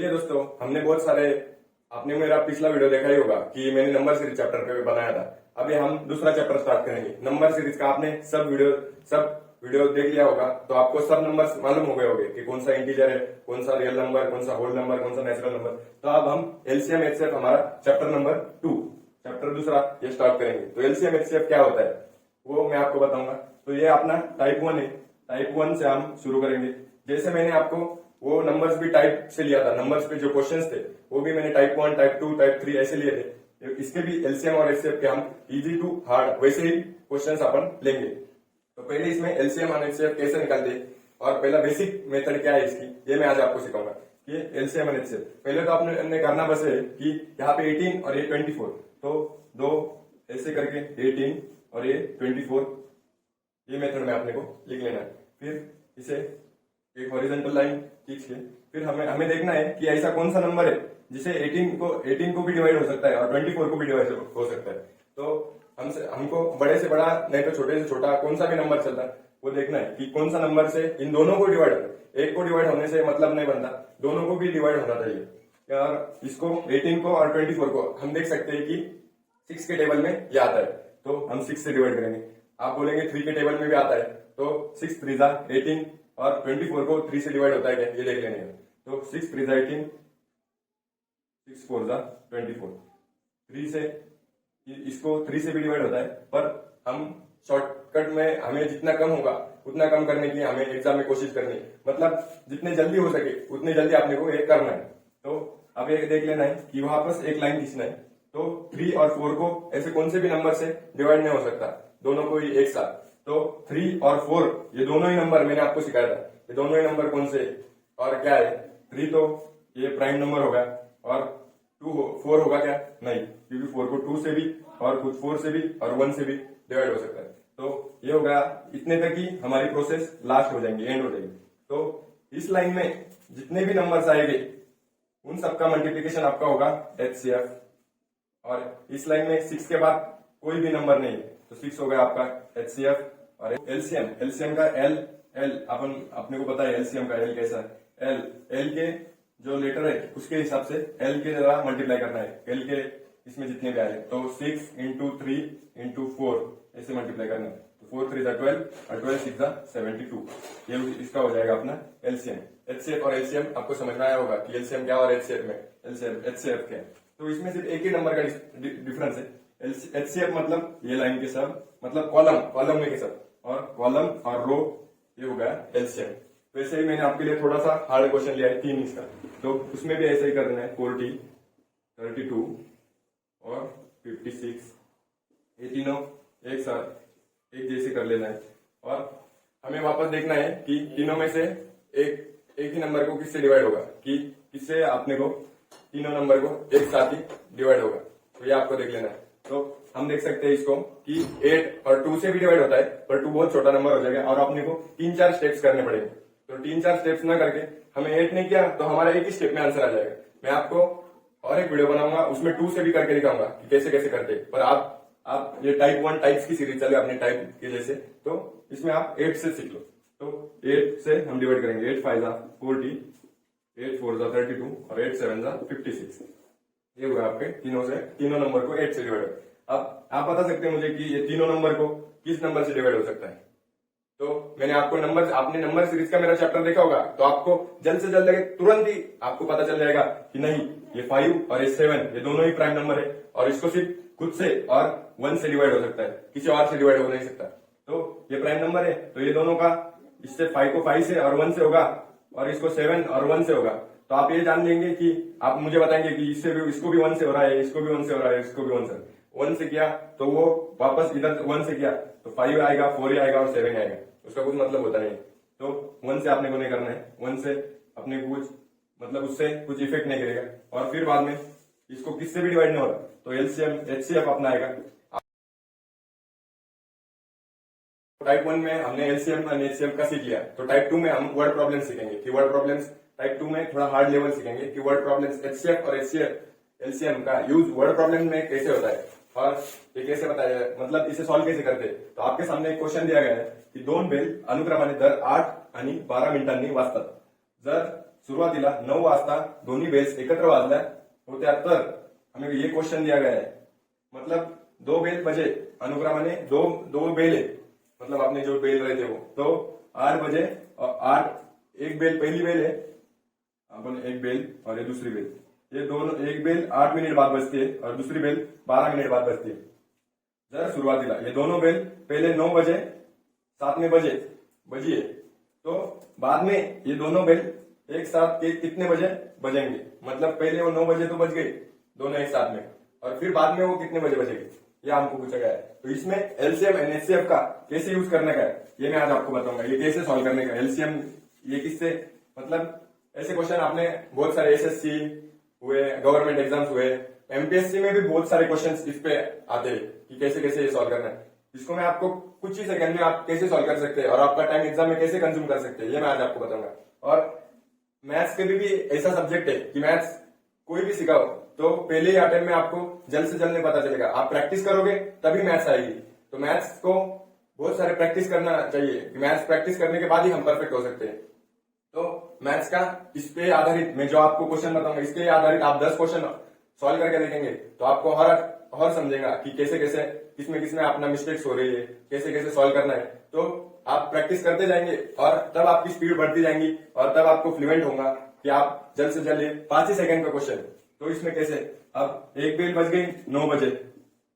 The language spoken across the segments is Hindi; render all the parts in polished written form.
देखिए दोस्तों, हमने बहुत सारे, आपने मेरा पिछला वीडियो देखा ही होगा कि मैंने नंबर सीरीज चैप्टर पे बनाया था। अभी हम दूसरा चैप्टर स्टार्ट करेंगे नंबर सीरीज का। आपने सब वीडियो देख लिया होगा, तो आपको सब नंबर मालूम हो गए होंगे कि कौन सा इंटीजर है, कौन सा रियल नंबर, कौन सा होल नंबर, कौन सा नेचुरल नंबर। तो अब हम एलसीएम एचसीएफ, हमारा चैप्टर नंबर 2, चैप्टर दूसरा ये स्टार्ट करेंगे। तो एलसीएम एचसीएफ क्या होता है वो मैं आपको बताऊंगा। तो ये अपना टाइप 1 है। टाइप 1 से हम शुरू करेंगे। जैसे मैंने आपको वो नंबर्स भी टाइप से लिया था, नंबर्स पे जो क्वेश्चंस थे वो भी मैंने टाइप 1, टाइप 2, टाइप 3 ऐसे लिए थे। इसके भी एलसीएम और एचसीएफ के हम इजी टू हार्ड वैसे ही क्वेश्चंस अपन लेंगे। तो पहले इसमें एलसीएम और एचसीएफ कैसे निकालते हैं और पहला बेसिक मेथड क्या है इसकी, ये मैं आज आपको सिखाऊंगा कि एलसीएम और एचसीएफ। पहले तो आपने करना बस है कि यहाँ पे 18 और ये 24, तो दो ऐसे करके 18 और ये 24, ये मेथड में आपने को लिख लेना है। फिर इसे एक हॉरिजॉन्टल लाइन खींच के फिर हमें देखना है कि ऐसा कौन सा नंबर है जिसे 18 को भी डिवाइड हो सकता है और 24 को भी डिवाइड हो सकता है। तो हमको बड़े से बड़ा नहीं तो छोटे से छोटा कौन सा भी नंबर चलता है वो देखना है कि कौन सा नंबर से इन दोनों को डिवाइड हो। एक को डिवाइड होने से मतलब नहीं बनता, दोनों को भी डिवाइड होना चाहिए। और इसको 18 को और 24 को हम देख सकते हैं कि 6 के टेबल में ये आता है, तो हम 6 से डिवाइड करेंगे। आप बोलेंगे 3 के टेबल में भी आता है, तो 6 3 जा 18 और 24 को 3 से डिवाइड होता है क्या, ये देख लेंगे। तो 6 3 जा 18, 6 4 जा 24, 3 से इसको 3 से भी डिवाइड होता है, पर हम शॉर्टकट में हमें जितना कम होगा उतना कम करने के लिए हमें एग्जाम में कोशिश करनी है। मतलब जितने जल्दी हो सके उतने जल्दी आपने को ये करना है। तो अब ये देख लेना है कि वहां पर एक लाइन खींचना है। तो 3 और 4 को ऐसे कौन से भी नंबर से डिवाइड नहीं हो सकता, दोनों को ही एक साथ। तो 3 और 4 ये दोनों ही नंबर मैंने आपको सिखाया था, ये दोनों ही नंबर कौन से और क्या है। 3 तो ये प्राइम नंबर होगा और 4 होगा क्या, नहीं, क्योंकि 4 को 2 से भी और कुछ 4 से भी और 1 से भी डिवाइड हो सकता है। तो ये होगा, इतने तक ही हमारी प्रोसेस लास्ट हो जाएंगी, एंड हो जाएगी। तो इस लाइन में जितने भी नंबर्स आएंगे उन सबका मल्टीप्लीकेशन आपका होगा एचसीएफ। और इस लाइन में 6 के बाद कोई भी नंबर नहीं है, तो 6 हो गया आपका एचसीएफ। और एलसीएम का एल अपने को पता है एलसीएम का एल कैसा है। एल के जो लेटर है उसके हिसाब से एल के द्वारा मल्टीप्लाई करना है। एल के इसमें जितने भी आए तो 6 इंटू 3 इंटू 4 ऐसे मल्टीप्लाई करना है। तो 4 3 जा 12 और 12 6 जा 72, ये इसका हो जाएगा अपना एलसीएम। एचसीएफ और एलसीएम आपको समझ में आया होगा कि एलसीएम क्या और एचसीएफ क्या है। तो इसमें सिर्फ एक ही नंबर का डिफरेंस है। एचसीएफ मतलब ये लाइन के सब, मतलब कॉलम में के सब, और कॉलम और रो ये हो गया एलसीएम। वैसे ही मैंने आपके लिए थोड़ा सा हार्ड क्वेश्चन लिया है 3 इसका, तो उसमें भी ऐसा ही करना है। 40 32 और 56 ये तीनों एक साथ एक जैसे कर लेना है। और हमें वापस देखना है कि तीनों में से एक ही नंबर को किससे डिवाइड होगा, कि किससे आपने को तीनों नंबर को एक साथ ही डिवाइड होगा। तो ये आपको देख लेना है। तो हम देख सकते हैं इसको कि 8 और 2 से भी डिवाइड होता है, पर 2 बहुत छोटा नंबर हो जाएगा और अपने को 3-4 स्टेप्स करने पड़ेंगे। तो 3-4 स्टेप्स ना करके हमें 8 नहीं किया तो हमारा एक ही स्टेप में आंसर आ जाएगा। मैं आपको और एक वीडियो बनाऊंगा, उसमें 2 से भी करके दिखाऊंगा कि कैसे कैसे करते हैं। पर आप ये टाइप 1 टाइप्स की सीरीज चले अपने टाइप के जैसे, तो इसमें आप 8 से सीख लो। तो 8 से हम डिवाइड करेंगे। 8 5 जा 40, 8 4 जा 32 और 8 7 जा 56। ये हुआ आपके तीनों नंबर को 8 से डिवाइड। अब आप बता सकते हैं मुझे कि ये तीनों नंबर को किस नंबर से डिवाइड हो सकता है। तो मैंने आपको आपने नंबर सीरीज का मेरा चैप्टर देखा होगा, तो आपको जल्द से जल्द तुरंत ही आपको पता चल जाएगा कि नहीं, ये 5 और ये 7 ये दोनों ही प्राइम नंबर है और इसको सिर्फ खुद से और 1 से डिवाइड हो सकता है, किसी और से डिवाइड हो नहीं सकता। तो ये प्राइम नंबर है, तो ये दोनों का, इससे 5 को 5 से और 1 से होगा और इसको 7 और 1 से होगा। तो आप ये जान लेंगे कि आप मुझे बताएंगे कि इसको भी 1 से हो रहा है, इसको भी 1 से हो रहा है, इसको भी 1 से किया तो वो वापस इधर 1 से किया तो 5 आएगा, 4 आएगा और 7 आएगा, उसका कुछ मतलब होता नहीं। तो 1 से आपने को नहीं करना है, 1 से अपने को कुछ मतलब उससे कुछ इफेक्ट नहीं करेगा। और फिर बाद में इसको किससे भी डिवाइड नहीं हो रहा तो एलसीएम एचसीएफ अपना आएगा। टाइप 1 में हमने एलसीएम और एचसीएफ का सीख लिया, तो टाइप 2 में हम वर्ड प्रॉब्लम सीखेंगे कि वर्ड प्रॉब्लम्स टाइप 2 में थोड़ा हार्ड लेवल सीखेंगे कि वर्ड प्रॉब्लम्स एचसीएफ और एलसीएम का यूज वर्ड प्रॉब्लम में कैसे होता है और ये कैसे बताया, मतलब इसे सॉल्व कैसे करते हैं। तो आपके सामने एक क्वेश्चन दिया गया है की 2 बेल अनुक्रमाने दर 8 आणि 12 मिनिटांनी वाजतात। जर सुरुवातीला 9 वाजता दोन्ही बेल्स एकत्र वाजल्या होत्या तर हमें ये क्वेश्चन दिया गया है, मतलब 2 बेल बजे अनुक्रमाने दो बेल है, मतलब आपने जो बेल रहे थे वो तो 8 बजे और 8 एक बेल पहली बेल है अपन एक बेल और ये दूसरी बेल, ये दोनों एक बेल 8 मिनट बाद बजती है और दूसरी बेल 12 मिनट बाद बजती है। जरा सुरुवातीला ये दोनों बेल पहले 9 बजे 7 में बजी है तो बाद में ये दोनों बेल एक साथ के कितने बजे बजेंगे, मतलब पहले वो 9 बजे तो बज गई दोनों एक साथ में और फिर बाद में वो कितने बजे बजेगी, ये हमको पूछा गया है। तो इसमें एलसीएम एनएचसीएफ का कैसे यूज करने का है ये मैं आज आपको बताऊंगा, ये कैसे सॉल्व करने का। एलसीएम ये किससे, मतलब ऐसे क्वेश्चन आपने बहुत सारे एसएससी हुए, गवर्नमेंट एग्जाम्स हुए, एमपीएससी में भी बहुत सारे क्वेश्चंस इस पे आते हैं कि कैसे कैसे ये सॉल्व करना है। इसको मैं आपको कुछ ही सेकंड में आप कैसे सॉल्व कर सकते हैं और आपका टाइम एग्जाम में कैसे कंज्यूम कर सकते हैं ये मैं आज आपको बताऊंगा। और मैथ्स के भी ऐसा सब्जेक्ट है कि मैथ्स कोई भी सिखाओ तो पहले ही अटेम्प्ट में आपको जल्द से जल्द नहीं पता चलेगा, आप प्रैक्टिस करोगे तभी मैथ्स आएगी। तो मैथ्स को बहुत सारे प्रैक्टिस करना चाहिए, मैथ्स प्रैक्टिस करने के बाद ही हम परफेक्ट हो सकते हैं। तो मैथ्स का इस पे आधारित मैं जो आपको क्वेश्चन बताऊंगा इसके आधारित आप 10 क्वेश्चन सॉल्व करके देखेंगे तो आपको हर समझेगा कि कैसे कैसे किसमें अपना मिस्टेक्स हो रही है, कैसे कैसे सॉल्व करना है। तो आप प्रैक्टिस करते जाएंगे और तब आपकी स्पीड बढ़ती जाएंगी और तब आपको फ्लुएंट होगा कि आप जल्द से जल्द 5 ही सेकंड का क्वेश्चन। तो इसमें कैसे, अब एक बेल बज गई 9 बजे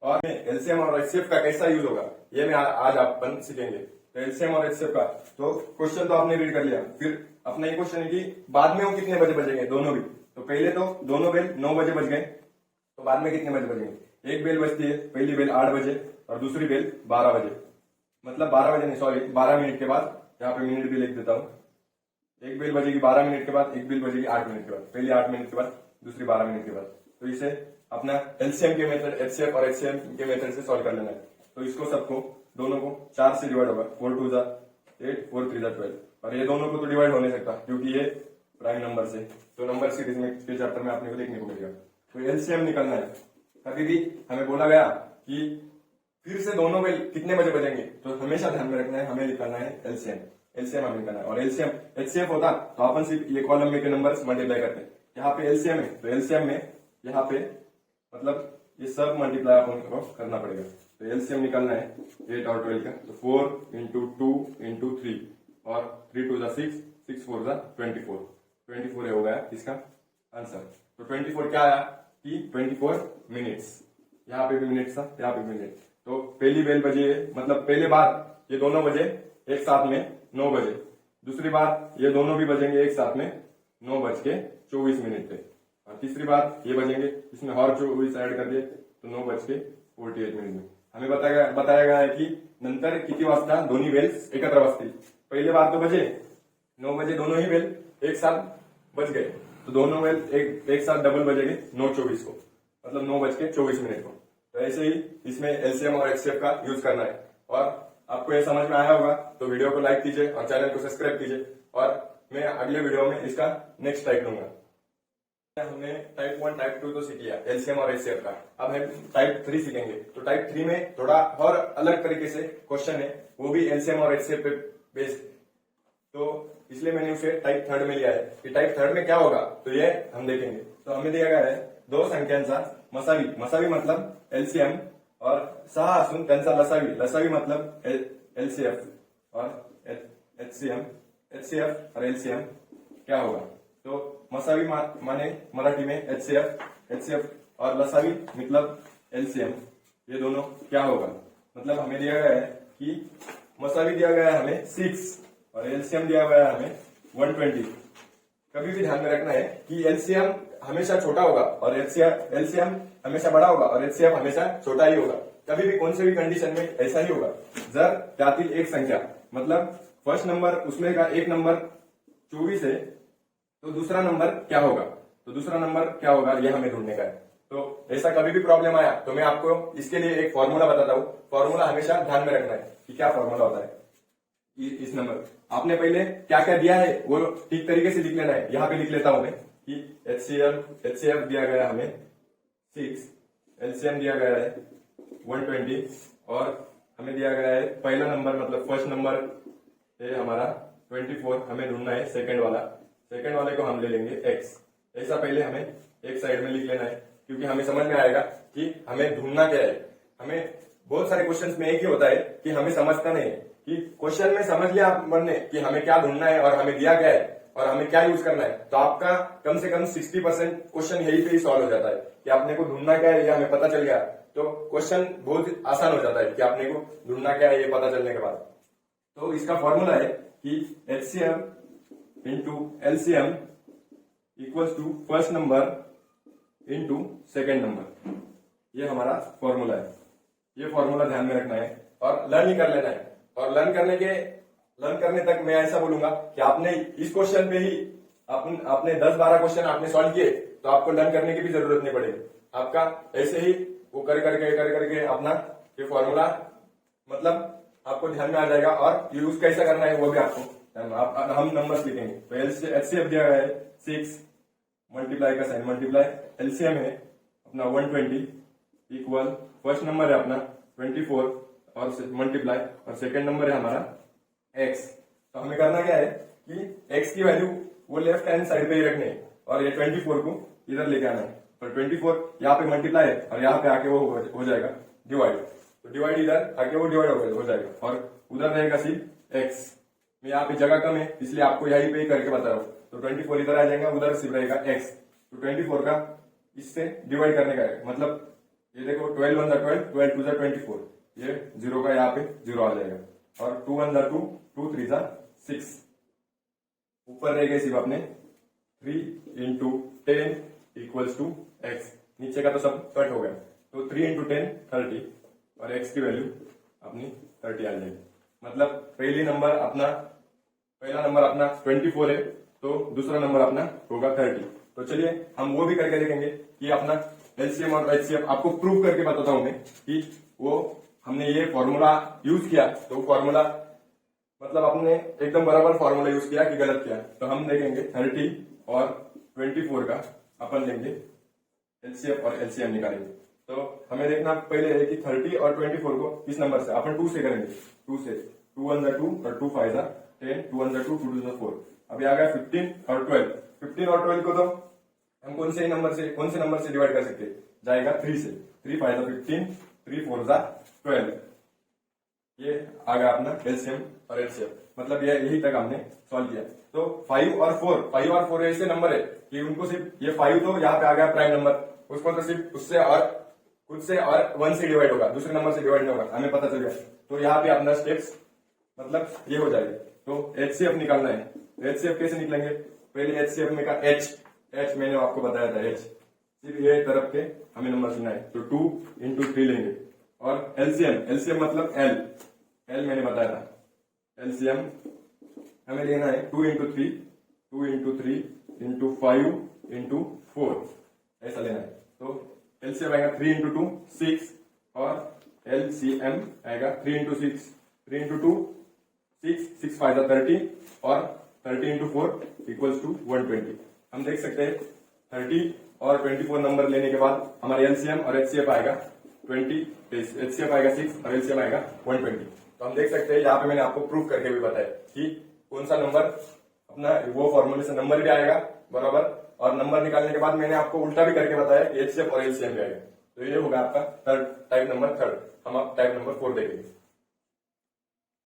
और एलसीएम और एचसीएफ का कैसा यूज होगा ये मैं आज अपन सीखेंगे। तो एलसीएम और एचसीएफ का तो क्वेश्चन तो आपने रीड कर लिया, फिर अपना ये क्वेश्चन है कि बाद में वो कितने बजे बजेंगे दोनों भी। तो पहले तो दोनों बेल 9 बजे बज गए तो बाद में कितने बजे बजेंगे, एक बेल बजती है पहली बेल 8 बजे और दूसरी बेल 12 बजे, मतलब 12 बजे नहीं सॉरी 12 मिनट के बाद, यहाँ पे मिनट भी लिख देता हूँ। एक बेल बजेगी 12 मिनट के बाद, एक बेल बजेगी 8 मिनट के बाद, पहली 8 मिनट के बाद दूसरी 12 मिनट के बाद। तो इसे अपना एलसीएम के मेथड एचसीएफ और एचसीएम के मेथड से सॉल्व कर लेना है। तो इसको सबको दोनों को 4 से डिवाइड होगा, 4 2 8 4 3 12 और ये दोनों को तो डिवाइड हो नहीं सकता क्योंकि ये प्राइम नंबर से, तो नंबर सीरीज में के चैप्टर में आपने को देखने को मिलेगा। तो एलसीएम निकलना है, कभी भी हमें बोला गया कि फिर से दोनों बेल कितने बजे बजेंगे तो हमेशा ध्यान में रखना है, हमें निकालना है एलसीएम हमें निकालना है। और एलसीएम एचसीएफ होता तो अपन सिर्फ ये कॉलम में के नंबर मल्टीप्लाई करते हैं, यहाँ पे एलसीएम है तो एलसीएम में यहाँ पे मतलब ये सब मल्टीप्लाई अपन को करना पड़ेगा। तो एलसीएम निकालना है 8 और 12 का, तो 4 इंटू 2 इंटू 3 और 3 2 6 6 4 24 हो गया इसका आंसर। तो 24 क्या आया कि 24 मिनट्स, यहाँ पे भी मिनट था यहाँ पे भी मिनट। तो पहली बेल बजी है मतलब पहले बार ये दोनों बजे एक साथ में 9 बजे, दूसरी बार ये दोनों भी बजेंगे एक साथ में 9:24 पे और तीसरी बार ये बजेंगे, इसमें और 24 ऐड कर दिए तो 9:48 में। हमें बताया गया है कि नंतर किती वाजता दोन्ही बेल्स एकत्र वाजतील। पहले बार तो बजे 9 बजे दोनों ही बेल एक साथ बज गए तो दोनों बेल एक साथ डबल बजेंगे 9:24 को, मतलब 9:24 को। तो ऐसे ही इसमें एलसीएम और एचसीएफ का यूज करना है। और आपको ये समझ में आया होगा तो वीडियो को लाइक कीजिए और चैनल को सब्सक्राइब कीजिए और मैं अगले वीडियो में इसका नेक्स्ट टाइप लूंगा। हमने टाइप 1 टाइप 2 तो सीख लिया एलसीएम और एचसीएफ का, अब हम टाइप 3 सीखेंगे। तो टाइप 3 में थोड़ा और अलग तरीके से क्वेश्चन है, वो भी एलसीएम और एचसीएफ पे बेस्ड, तो इसलिए मैंने उसे टाइप 3 में लिया है कि टाइप 3 में क्या होगा तो ये हम देखेंगे। तो हमें दिया गया है दो संख्यांचा मसावी मतलब एलसीएम और 6 असून त्यांचा लसावी मतलब एलसीएफ और एचसीएफ और एलसीएम क्या होगा। तो मसावी माने मराठी में एचसीएफ और लसावी मतलब एलसीएम, ये दोनों क्या होगा। मतलब हमें दिया गया है कि मसावी दिया गया है हमें 6 और एलसीएम दिया गया है हमें 120। कभी भी ध्यान में रखना है कि एलसीएम हमेशा छोटा होगा और एलसीएम हमेशा बड़ा होगा और एचसीएफ हमेशा छोटा ही होगा। कभी भी कौन से भी कंडीशन में ऐसा ही होगा जर त्यातील एक संख्या मतलब फर्स्ट नंबर उसमें का एक नंबर 24 है तो दूसरा नंबर क्या होगा, तो दूसरा नंबर क्या होगा ये हमें ढूंढने का है। तो ऐसा कभी भी प्रॉब्लम आया तो मैं आपको इसके लिए एक फॉर्मूला बताता हूँ, फॉर्मूला हमेशा ध्यान में रखना है कि क्या फॉर्मूला होता है। इस नंबर आपने पहले क्या क्या दिया है वो ठीक तरीके से लिख लेना है। यहाँ पे लिख लेता हूं मैं कि एचसीएफ दिया गया हमें 6, एलसीएम दिया गया है 120 और हमें दिया गया है पहला नंबर मतलब फर्स्ट नंबर है हमारा 24, हमें ढूंढना है सेकंड सेकंड वाले को हम ले लेंगे x। ऐसा पहले हमें एक साइड में लिख लेना है, क्योंकि हमें समझ में आएगा कि हमें ढूंढना क्या है। हमें बहुत सारे क्वेश्चंस में एक ही होता है कि हमें समझता नहीं है कि क्वेश्चन में समझ लिया अपन ने कि हमें क्या ढूंढना है और हमें दिया गया है और हमें क्या यूज करना है, तो आपका कम से कम 60% क्वेश्चन यही पे ही सॉल्व हो जाता है कि आपने को ढूंढना क्या है ये हमें पता चल गया, तो क्वेश्चन बहुत आसान हो जाता है कि आपने को ढूंढना क्या है ये पता चलने के बाद। तो इसका फॉर्मूला है कि HCF into LCM equals to first number into second number. ये हमारा फॉर्मूला है। ये फॉर्मूला ध्यान में रखना है और लर्न ही कर लेना है। और लर्न करने तक मैं ऐसा बोलूंगा कि आपने इस क्वेश्चन पे ही आपने 10-12 क्वेश्चन आपने सॉल्व किए तो आपको लर्न करने की भी जरूरत नहीं पड़ेगी। आपका ऐसे ही वो कर करके अपना ये फॉर्मूला मतलब आपको ध्यान में आ जाएगा और यूज कैसा करना है वो भी आपको हम नंबर्स लिखेंगे। तो HCF दिया गया है 6, मल्टीप्लाई का साइन मल्टीप्लाई, LCM है अपना 120 इक्वल फर्स्ट नंबर है अपना 24 और मल्टीप्लाई और सेकंड नंबर है हमारा x। तो हमें करना क्या है कि x की वैल्यू वो लेफ्ट हैंड साइड पे ही रखनी है और ये 24 को इधर लेके आना है। तो 24 यहाँ पे मल्टीप्लाई है और यहाँ पे आके वो हो जाएगा डिवाइड। तो डिवाइड इधर आके वो डिवाइड हो जाएगा और उधर रहेगा सिर्फ x। मैं यहाँ पे जगह कम है इसलिए आपको यहीं पे ही करके बता रहा हूँ। तो 24 इधर आ जाएगा, उधर सिर्फ रहेगा x। तो 24 का इससे डिवाइड करने का है, मतलब ये देखो 12 1 12, 12 2 24, ये 0 का यहाँ पे 0 आ जाएगा और 2 1 2, 2 3 6। ऊपर रहेगा सिर्फ अपने 3 इंटू 10 इक्वल्स टू x। नीचे का तो सब कट हो गया, तो 3 इंटू 10 30 और x की वैल्यू अपनी 30 आ जाएगी। मतलब पहला नंबर अपना 24 है तो दूसरा नंबर अपना होगा 30। तो चलिए हम वो भी करके देखेंगे कि अपना LCM और HCF आपको प्रूव करके बताता हूं मैं कि वो हमने ये फॉर्मूला यूज किया तो वो फॉर्मूला मतलब आपने एकदम बराबर फॉर्मूला यूज किया कि गलत किया। तो हम देखेंगे 30 और 24 का अपन लेंगे LCF और LCM निकालेंगे। तो हमें देखना पहले है कि 30 और 24 को किस नंबर से अपन 2 से करेंगे। 2 से 2 1 2 और 2 5 10, 2 1 2, 2 2 4। अभी आ गया 15 और 12। 15 और 12 को तो हम कौन से नंबर से डिवाइड कर सकते हैं, जाएगा 3 से। 3 5 15, 3 4 12। ये आ गया अपना LCM और HCF। मतलब यही तक हमने सॉल्व किया। तो 5 और 4 ऐसे नंबर है कि उनको सिर्फ ये 5 तो यहाँ पे आ गया प्राइम नंबर, उसको तो सिर्फ उससे और खुद से और 1 से डिवाइड होगा, दूसरे नंबर से डिवाइड नहीं होगा, हमें पता चल गया। तो यहाँ पे अपना स्टेप्स मतलब ये हो जाएगा। तो HCF निकालना है। HCF कैसे निकलेंगे, पहले HCF में का H मैंने आपको बताया था, H सिर्फ ये तरफ के हमें नंबर सुनना है। तो 2 इंटू 3 लेंगे और LCM मतलब L मैंने बताया था। LCM हमें लेना है 2 इंटू 3 इंटू 5 इंटू 4 ऐसा लेना है। तो LCM आएगा 3 इंटू 2 6 और LCM आएगा 3 इंटू 6 3 इंटू 2 6 6 5 30 और 30 इंटू 4 इक्वल्स टू 120। हम देख सकते हैं 30 और 24 नंबर लेने के बाद हमारे LCM और HCF आएगा 20, HCF आएगा 6 और LCM आएगा 120। तो हम देख सकते हैं यहाँ पे मैंने आपको प्रूफ करके भी बताया कि कौन सा नंबर अपना वो फॉर्मूले से नंबर भी आएगा बराबर, और नंबर निकालने के बाद मैंने आपको उल्टा भी करके बताया कि HCF और LCM भी आएगा। तो ये होगा आपका टाइप नंबर 3। हम आप टाइप नंबर 4 देखेंगे।